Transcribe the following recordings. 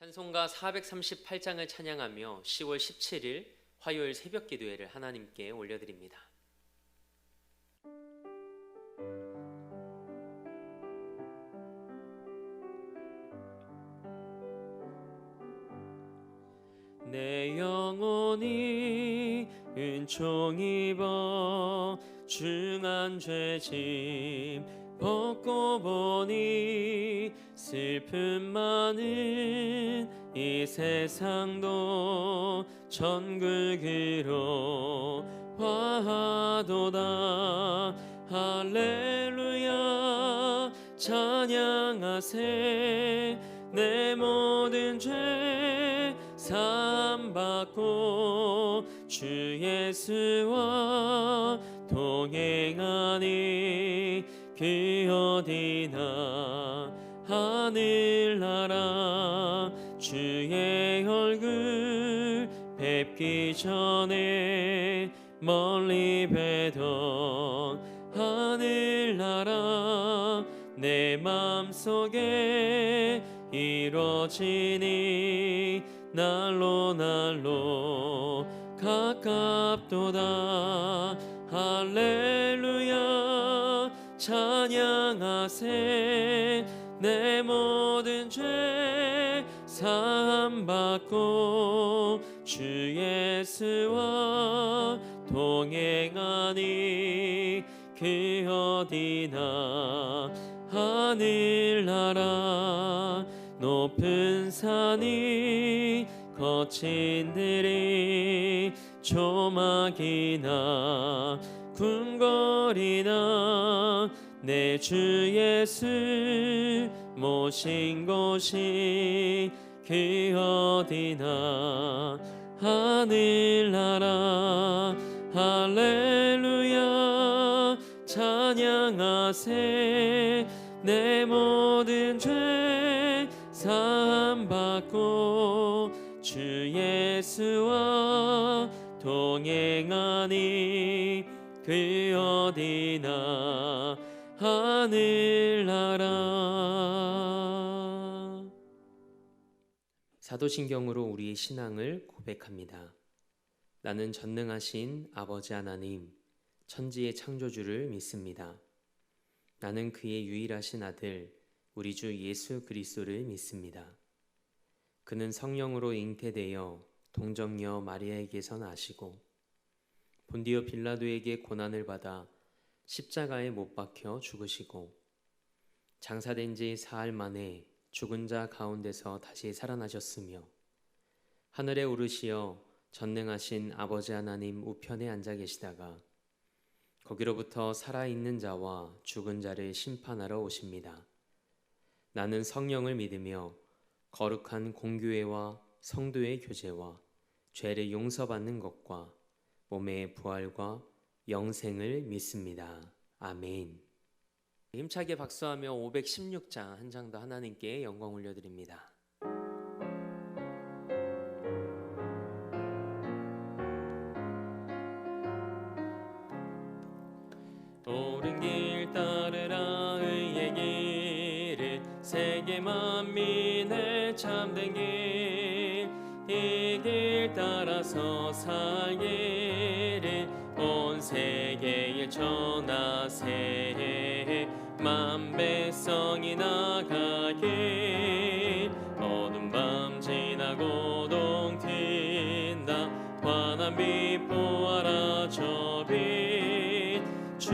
찬송가 438장을 찬양하며 10월 17일 화요일 새벽 기도회를 하나님께 올려드립니다. 내 영혼이 은총 입어 중한 죄짐 벗고 보니 슬픔 많은 이 세상도 천국으로 화하도다. 할렐루야 찬양하세. 내 모든 죄 사함받고 주 예수와 동행하니 그 어디나 하늘나라 주의 얼굴 뵙기 전에 멀리 뵈던 하늘나라 내 맘속에 이루어지니 날로 날로 가깝도다. 할렐루야 찬양하세. 내 모든 죄 사함받고 주 예수와 동행하니 그 어디나 하늘나라 높은 산이 거친 들이 조막이나 궁궐이나 내 주 예수 모신 곳이 그 어디나 하늘나라. 할렐루야 찬양하세. 내 모든 죄 사함받고 주 예수와 동행하니 그 어디나 하늘나라. 사도신경으로 우리의 신앙을 고백합니다. 나는 전능하신 아버지 하나님, 천지의 창조주를 믿습니다. 나는 그의 유일하신 아들, 우리 주 예수 그리스도를 믿습니다. 그는 성령으로 잉태되어 동정녀 마리아에게서 나시고 본디오 빌라도에게 고난을 받아 십자가에 못 박혀 죽으시고 장사된 지 사흘 만에 죽은 자 가운데서 다시 살아나셨으며 하늘에 오르시어 전능하신 아버지 하나님 우편에 앉아 계시다가 거기로부터 살아있는 자와 죽은 자를 심판하러 오십니다. 나는 성령을 믿으며 거룩한 공교회와 성도의 교제와 죄를 용서받는 것과 몸의 부활과 영생을 믿습니다. 아멘. 힘차게 박수하며 516장 한 장 더 하나님께 영광 올려드립니다. 옳은 길 따르라 의의 길을 세계 만민의 참된 길, 이 길 따라서 살기를 온 세계에 전하세. 만 백성이 나가길 어두운 밤 지나고 동 튄다. 환한 빛 보아라 저 빛. 주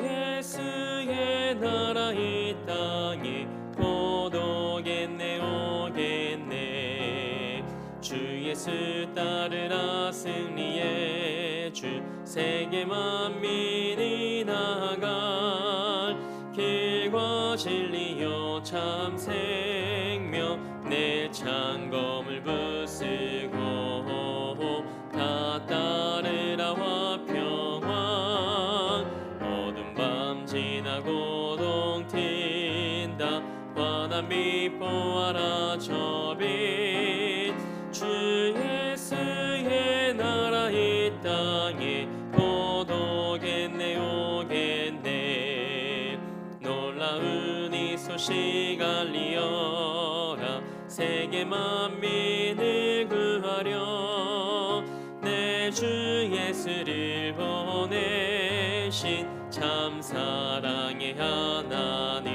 예수의 나라 이 땅에 곧 오겠네 오겠네. 주 예수 따르라 승리의 주. 세계 만민이 나아갈 길과 진리요 참 생명. 내 창검을 부수고 다 따르라 화평왕. 어두운 밤 지나고 동 튄다. 환한 빛 보아라 저 빛. 주 예수의 나라 이 땅에 곧 오겠네 오겠네. 놀라운 이 소식 알리어라. 세계 만민을 구하려 내 주 예수를 보내신 참 사랑의 하나님,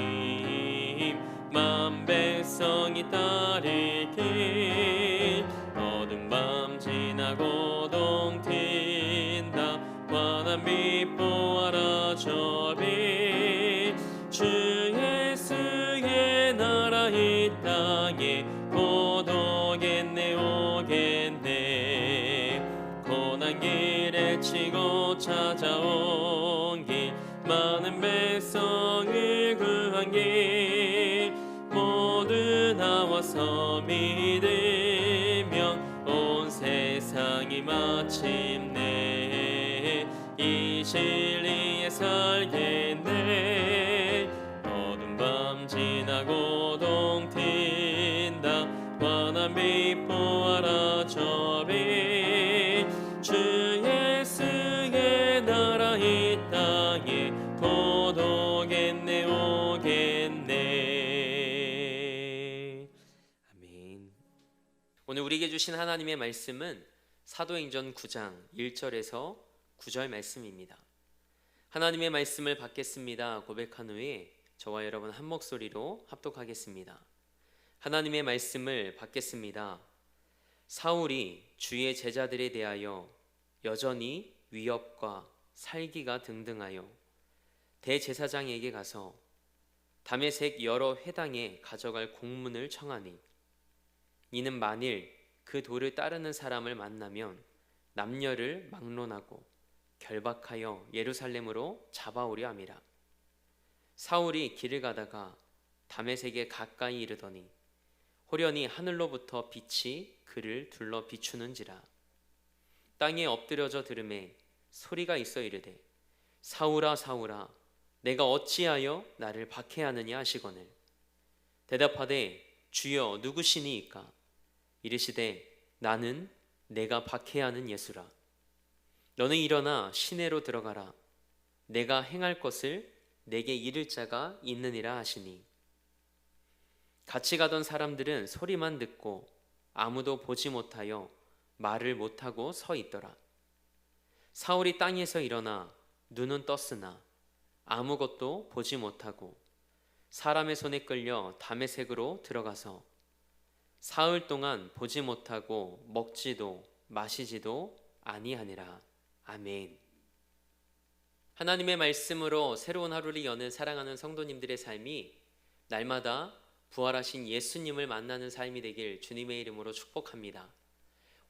만 백성이 따를 길 어두운 밤 지나고 동 튄다. 환한 빛 보아라 저 빛, 주 예수의 나라 이 땅에 곧 오겠네 오겠네. 고난 길에 치고 찾아온 길, 많은 백성을 구한 길, 모두 나와서 믿으면 온 세상이 마침내 이 진리에 살겠네. 어두운 밤 지나고 동 튄다. 환한 빛 보아라 저 빛, 주 예수의 나라 이 땅에 곧 오겠네 오겠네. 아멘. 오늘 우리에게 주신 하나님의 말씀은 사도행전 9장 1절에서 9절 말씀입니다. 하나님의 말씀을 받겠습니다 고백한 후에 저와 여러분 한 목소리로 합독하겠습니다. 하나님의 말씀을 받겠습니다. 사울이 주의 제자들에 대하여 여전히 위협과 살기가 등등하여 대제사장에게 가서 다메섹 여러 회당에 가져갈 공문을 청하니, 이는 만일 그 도를 따르는 사람을 만나면 남녀를 막론하고 결박하여 예루살렘으로 잡아오려 함이라. 사울이 길을 가다가 다메섹에 가까이 이르더니 호련히 하늘로부터 빛이 그를 둘러 비추는지라. 땅에 엎드려져 들음에 소리가 있어 이르되 사울아 사울아 내가 어찌하여 나를 박해하느냐 하시거늘, 대답하되 주여 누구시니이까? 이르시되 나는 내가 박해하는 예수라. 너는 일어나 시내로 들어가라. 내가 행할 것을 내게 이를 자가 있느니라 하시니, 같이 가던 사람들은 소리만 듣고 아무도 보지 못하여 말을 못하고 서 있더라. 사울이 땅에서 일어나 눈은 떴으나 아무것도 보지 못하고 사람의 손에 끌려 다메섹으로 들어가서 사흘 동안 보지 못하고 먹지도 마시지도 아니하니라. 아멘. 하나님의 말씀으로 새로운 하루를 여는 사랑하는 성도님들의 삶이 날마다 부활하신 예수님을 만나는 삶이 되길 주님의 이름으로 축복합니다.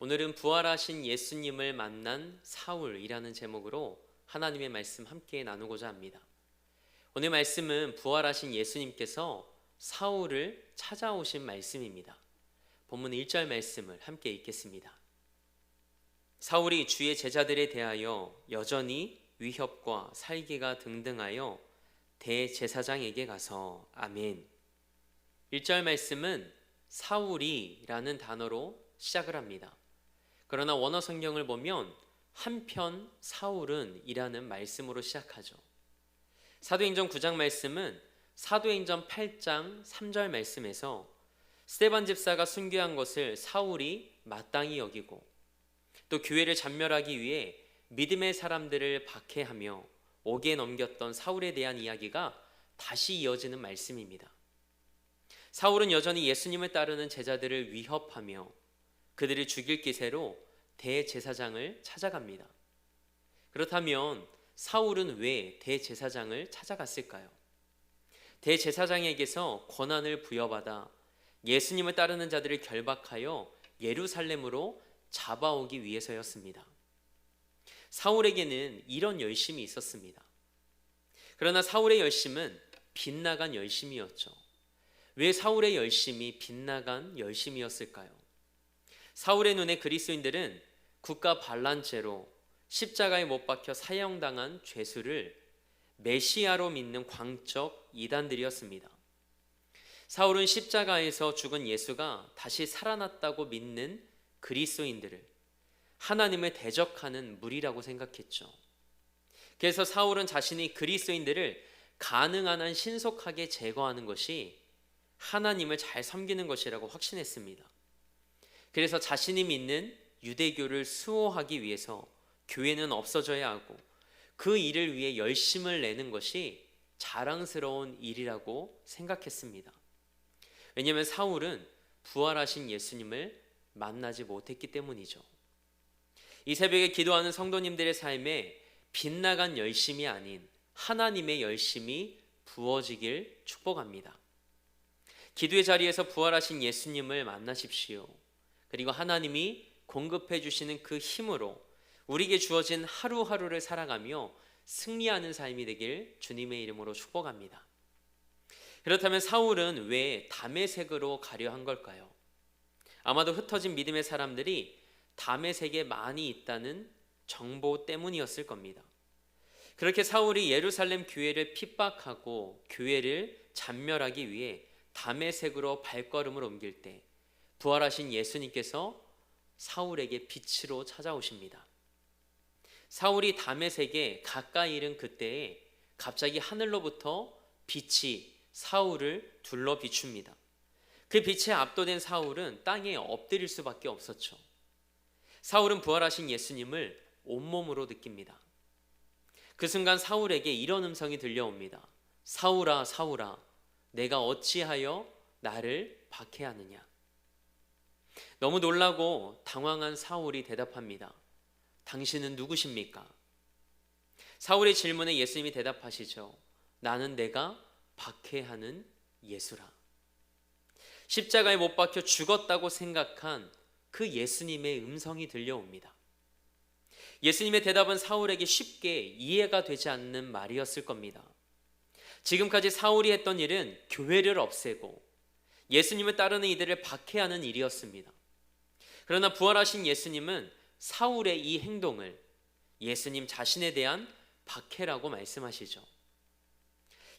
오늘은 부활하신 예수님을 만난 사울이라는 제목으로 하나님의 말씀 함께 나누고자 합니다. 오늘 말씀은 부활하신 예수님께서 사울을 찾아오신 말씀입니다. 본문 1절 말씀을 함께 읽겠습니다. 사울이 주의 제자들에 대하여 여전히 위협과 살기가 등등하여 대제사장에게 가서. 아멘. 1절 말씀은 사울이라는 단어로 시작을 합니다. 그러나 원어 성경을 보면 한편 사울은 이라는 말씀으로 시작하죠. 사도행전 9장 말씀은 사도행전 8장 3절 말씀에서 스데반 집사가 순교한 것을 사울이 마땅히 여기고 또 교회를 잔멸하기 위해 믿음의 사람들을 박해하며 옥에 넘겼던 사울에 대한 이야기가 다시 이어지는 말씀입니다. 사울은 여전히 예수님을 따르는 제자들을 위협하며 그들을 죽일 기세로 대제사장을 찾아갑니다. 그렇다면 사울은 왜 대제사장을 찾아갔을까요? 대제사장에게서 권한을 부여받아 예수님을 따르는 자들을 결박하여 예루살렘으로 잡아오기 위해서였습니다. 사울에게는 이런 열심이 있었습니다. 그러나 사울의 열심은 빗나간 열심이었죠. 왜 사울의 열심이 빗나간 열심이었을까요? 사울의 눈에 그리스도인들은 국가 반란죄로 십자가에 못 박혀 사형당한 죄수를 메시아로 믿는 광적 이단들이었습니다. 사울은 십자가에서 죽은 예수가 다시 살아났다고 믿는 그리스도인들을 하나님을 대적하는 무리라고 생각했죠. 그래서 사울은 자신이 그리스도인들을 가능한 한 신속하게 제거하는 것이 하나님을 잘 섬기는 것이라고 확신했습니다. 그래서 자신이 믿는 유대교를 수호하기 위해서 교회는 없어져야 하고 그 일을 위해 열심을 내는 것이 자랑스러운 일이라고 생각했습니다. 왜냐하면 사울은 부활하신 예수님을 만나지 못했기 때문이죠. 이 새벽에 기도하는 성도님들의 삶에 빗나간 열심이 아닌 하나님의 열심이 부어지길 축복합니다. 기도의 자리에서 부활하신 예수님을 만나십시오. 그리고 하나님이 공급해 주시는 그 힘으로 우리에게 주어진 하루하루를 살아가며 승리하는 삶이 되길 주님의 이름으로 축복합니다. 그렇다면 사울은 왜 다메섹으로 가려 한 걸까요? 아마도 흩어진 믿음의 사람들이 다메섹에 많이 있다는 정보 때문이었을 겁니다. 그렇게 사울이 예루살렘 교회를 핍박하고 교회를 잔멸하기 위해 다메섹으로 발걸음을 옮길 때 부활하신 예수님께서 사울에게 빛으로 찾아오십니다. 사울이 다메섹에 가까이 이른 그때에 갑자기 하늘로부터 빛이 사울을 둘러 비춥니다. 그 빛에 압도된 사울은 땅에 엎드릴 수밖에 없었죠. 사울은 부활하신 예수님을 온몸으로 느낍니다. 그 순간 사울에게 이런 음성이 들려옵니다. 사울아, 사울아, 내가 어찌하여 나를 박해하느냐? 너무 놀라고 당황한 사울이 대답합니다. 당신은 누구십니까? 사울의 질문에 예수님이 대답하시죠. 나는 내가 박해하는 예수라. 십자가에 못 박혀 죽었다고 생각한 그 예수님의 음성이 들려옵니다. 예수님의 대답은 사울에게 쉽게 이해가 되지 않는 말이었을 겁니다. 지금까지 사울이 했던 일은 교회를 없애고 예수님을 따르는 이들을 박해하는 일이었습니다. 그러나 부활하신 예수님은 사울의 이 행동을 예수님 자신에 대한 박해라고 말씀하시죠.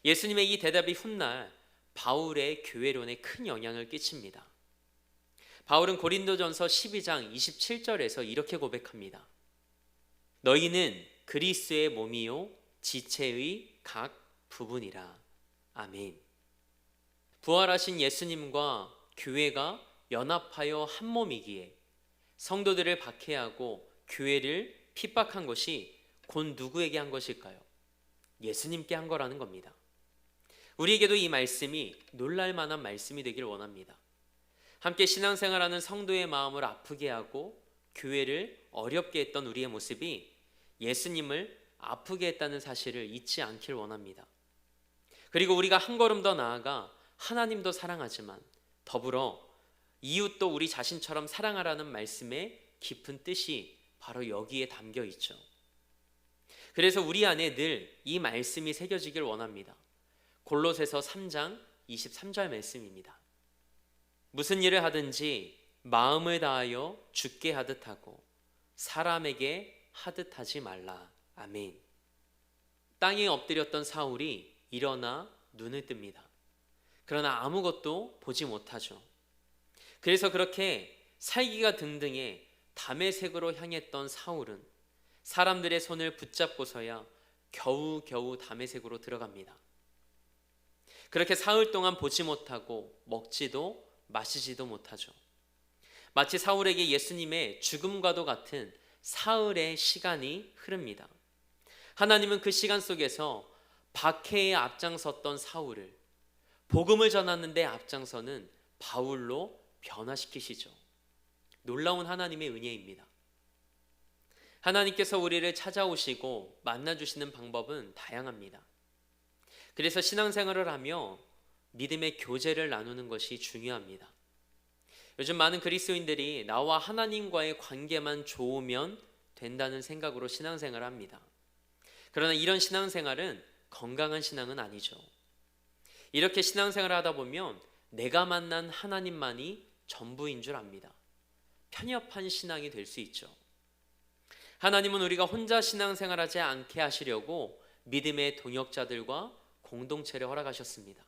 예수님의 이 대답이 훗날 바울의 교회론에 큰 영향을 끼칩니다. 바울은 고린도전서 12장 27절에서 이렇게 고백합니다. 너희는 그리스도의 몸이요 지체의 각 부분이라. 아멘. 부활하신 예수님과 교회가 연합하여 한 몸이기에 성도들을 박해하고 교회를 핍박한 것이 곧 누구에게 한 것일까요? 예수님께 한 거라는 겁니다. 우리에게도 이 말씀이 놀랄 만한 말씀이 되길 원합니다. 함께 신앙생활하는 성도의 마음을 아프게 하고 교회를 어렵게 했던 우리의 모습이 예수님을 아프게 했다는 사실을 잊지 않길 원합니다. 그리고 우리가 한 걸음 더 나아가 하나님도 사랑하지만 더불어 이웃도 우리 자신처럼 사랑하라는 말씀의 깊은 뜻이 바로 여기에 담겨 있죠. 그래서 우리 안에 늘 이 말씀이 새겨지길 원합니다. 골로새서 3장 23절 말씀입니다. 무슨 일을 하든지 마음을 다하여 주께 하듯 하고 사람에게 하듯 하지 말라. 아멘. 땅에 엎드렸던 사울이 일어나 눈을 뜹니다. 그러나 아무것도 보지 못하죠. 그래서 그렇게 살기가 등등해 다메섹으로 향했던 사울은 사람들의 손을 붙잡고서야 겨우겨우 다메섹으로 들어갑니다. 그렇게 사흘 동안 보지 못하고 먹지도 마시지도 못하죠. 마치 사울에게 예수님의 죽음과도 같은 사흘의 시간이 흐릅니다. 하나님은 그 시간 속에서 박해에 앞장섰던 사울을 복음을 전하는데 앞장서는 바울로 변화시키시죠. 놀라운 하나님의 은혜입니다. 하나님께서 우리를 찾아오시고 만나주시는 방법은 다양합니다. 그래서 신앙생활을 하며 믿음의 교제를 나누는 것이 중요합니다. 요즘 많은 그리스도인들이 나와 하나님과의 관계만 좋으면 된다는 생각으로 신앙생활을 합니다. 그러나 이런 신앙생활은 건강한 신앙은 아니죠. 이렇게 신앙생활을 하다 보면 내가 만난 하나님만이 전부인 줄 압니다. 편협한 신앙이 될 수 있죠. 하나님은 우리가 혼자 신앙생활하지 않게 하시려고 믿음의 동역자들과 공동체를 허락하셨습니다.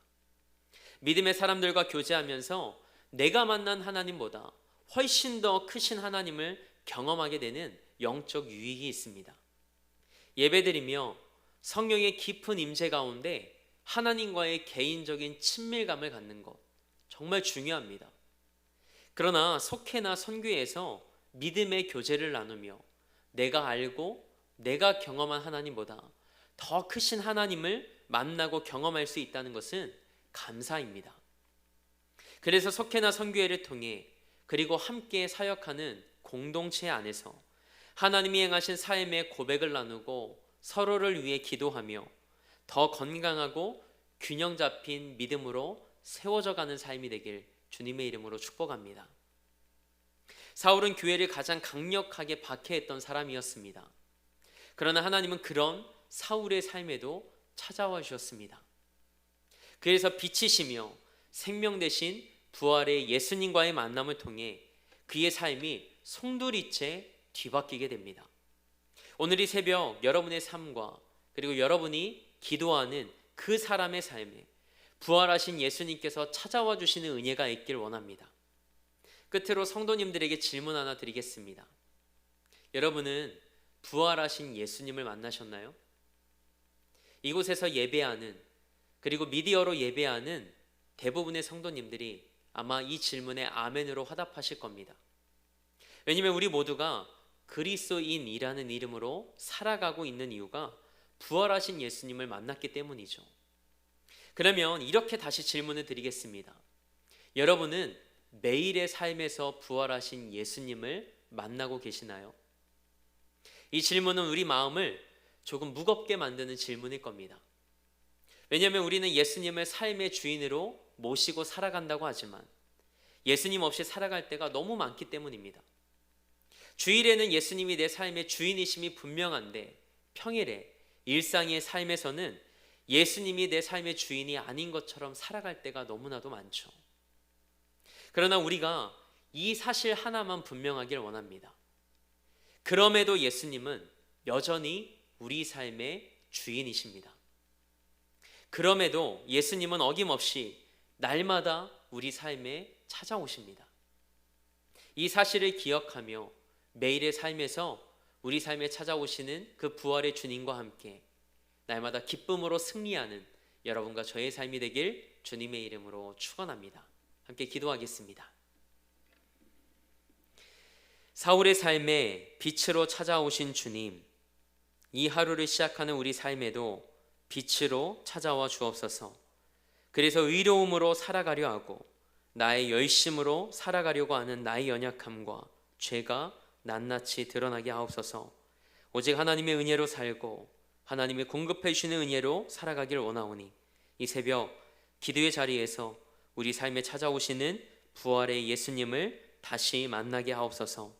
믿음의 사람들과 교제하면서 내가 만난 하나님보다 훨씬 더 크신 하나님을 경험하게 되는 영적 유익이 있습니다. 예배드리며 성령의 깊은 임재 가운데 하나님과의 개인적인 친밀감을 갖는 것 정말 중요합니다. 그러나 속회나 선교회에서 믿음의 교제를 나누며 내가 알고 내가 경험한 하나님보다 더 크신 하나님을 만나고 경험할 수 있다는 것은 감사입니다. 그래서 속회나 선교회를 통해 그리고 함께 사역하는 공동체 안에서 하나님이 행하신 삶의 고백을 나누고 서로를 위해 기도하며 더 건강하고 균형 잡힌 믿음으로 세워져 가는 삶이 되길 주님의 이름으로 축복합니다. 사울은 교회를 가장 강력하게 박해했던 사람이었습니다. 그러나 하나님은 그런 사울의 삶에도 찾아와 주셨습니다. 그래서 빛이시며 생명 되신 부활의 예수님과의 만남을 통해 그의 삶이 송두리째 뒤바뀌게 됩니다. 오늘 이 새벽 여러분의 삶과 그리고 여러분이 기도하는 그 사람의 삶에 부활하신 예수님께서 찾아와 주시는 은혜가 있길 원합니다. 끝으로 성도님들에게 질문 하나 드리겠습니다. 여러분은 부활하신 예수님을 만나셨나요? 이곳에서 예배하는 그리고 미디어로 예배하는 대부분의 성도님들이 아마 이 질문에 아멘으로 화답하실 겁니다. 왜냐하면 우리 모두가 그리스도인이라는 이름으로 살아가고 있는 이유가 부활하신 예수님을 만났기 때문이죠. 그러면 이렇게 다시 질문을 드리겠습니다. 여러분은 매일의 삶에서 부활하신 예수님을 만나고 계시나요? 이 질문은 우리 마음을 조금 무겁게 만드는 질문일 겁니다. 왜냐하면 우리는 예수님을 삶의 주인으로 모시고 살아간다고 하지만 예수님 없이 살아갈 때가 너무 많기 때문입니다. 주일에는 예수님이 내 삶의 주인이심이 분명한데 평일에 일상의 삶에서는 예수님이 내 삶의 주인이 아닌 것처럼 살아갈 때가 너무나도 많죠. 그러나 우리가 이 사실 하나만 분명하길 원합니다. 그럼에도 예수님은 여전히 우리 삶의 주인이십니다. 그럼에도 예수님은 어김없이 날마다 우리 삶에 찾아오십니다. 이 사실을 기억하며 매일의 삶에서 우리 삶에 찾아오시는 그 부활의 주님과 함께 날마다 기쁨으로 승리하는 여러분과 저의 삶이 되길 주님의 이름으로 축원합니다. 함께 기도하겠습니다. 사울의 삶에 빛으로 찾아오신 주님, 이 하루를 시작하는 우리 삶에도 빛으로 찾아와 주옵소서. 그래서 의로움으로 살아가려 하고 나의 열심으로 살아가려고 하는 나의 연약함과 죄가 낱낱이 드러나게 하옵소서. 오직 하나님의 은혜로 살고 하나님의 공급해 주시는 은혜로 살아가길 원하오니 이 새벽 기도의 자리에서 우리 삶에 찾아오시는 부활의 예수님을 다시 만나게 하옵소서.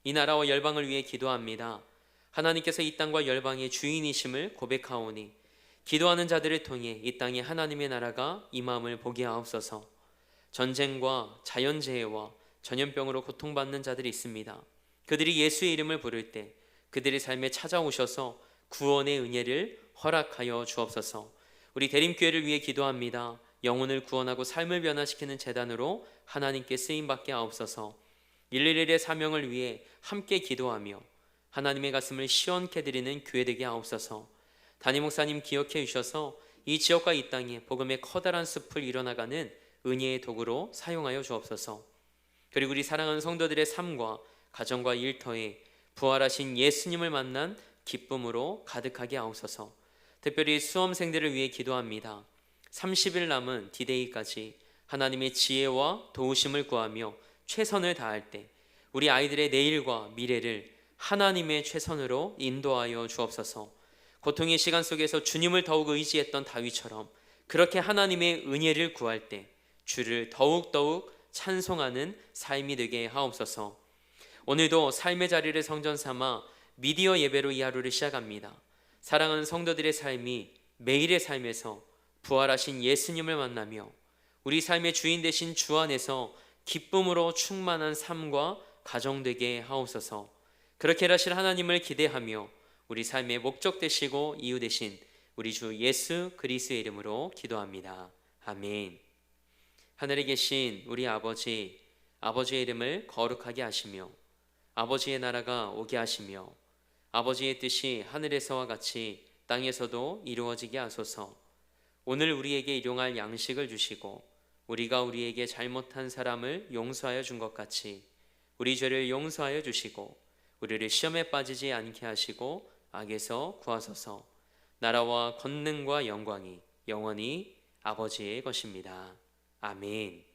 이 나라와 열방을 위해 기도합니다. 하나님께서 이 땅과 열방의 주인이심을 고백하오니 기도하는 자들을 통해 이 땅에 하나님의 나라가 임함을 보게 하옵소서. 전쟁과 자연재해와 전염병으로 고통받는 자들이 있습니다. 그들이 예수의 이름을 부를 때 그들의 삶에 찾아오셔서 구원의 은혜를 허락하여 주옵소서. 우리 대림교회를 위해 기도합니다. 영혼을 구원하고 삶을 변화시키는 재단으로 하나님께 쓰임받게 하옵소서. 111의 사명을 위해 함께 기도하며 하나님의 가슴을 시원케 드리는 교회 되게 하옵소서. 담임 목사님 기억해 주셔서 이 지역과 이 땅에 복음의 커다란 숲을 이뤄나가는 은혜의 도구로 사용하여 주옵소서. 그리고 우리 사랑하는 성도들의 삶과 가정과 일터에 부활하신 예수님을 만난 기쁨으로 가득하게 하옵소서. 특별히 수험생들을 위해 기도합니다. 30일 남은 디데이까지 하나님의 지혜와 도우심을 구하며 최선을 다할 때 우리 아이들의 내일과 미래를 하나님의 최선으로 인도하여 주옵소서. 고통의 시간 속에서 주님을 더욱 의지했던 다윗처럼 그렇게 하나님의 은혜를 구할 때 주를 더욱더욱 찬송하는 삶이 되게 하옵소서. 오늘도 삶의 자리를 성전 삼아 미디어 예배로 이 하루를 시작합니다. 사랑하는 성도들의 삶이 매일의 삶에서 부활하신 예수님을 만나며 우리 삶의 주인 되신 주 안에서 기쁨으로 충만한 삶과 가정 되게 하옵소서. 그렇게 하실 하나님을 기대하며 우리 삶의 목적 되시고 이유 되신 우리 주 예수 그리스도의 이름으로 기도합니다. 아멘. 하늘에 계신 우리 아버지, 아버지의 이름을 거룩하게 하시며 아버지의 나라가 오게 하시며 아버지의 뜻이 하늘에서와 같이 땅에서도 이루어지게 하소서. 오늘 우리에게 일용할 양식을 주시고 우리가 우리에게 잘못한 사람을 용서하여 준 것 같이 우리 죄를 용서하여 주시고 우리를 시험에 빠지지 않게 하시고 악에서 구하소서. 나라와 권능과 영광이 영원히 아버지의 것입니다. 아멘.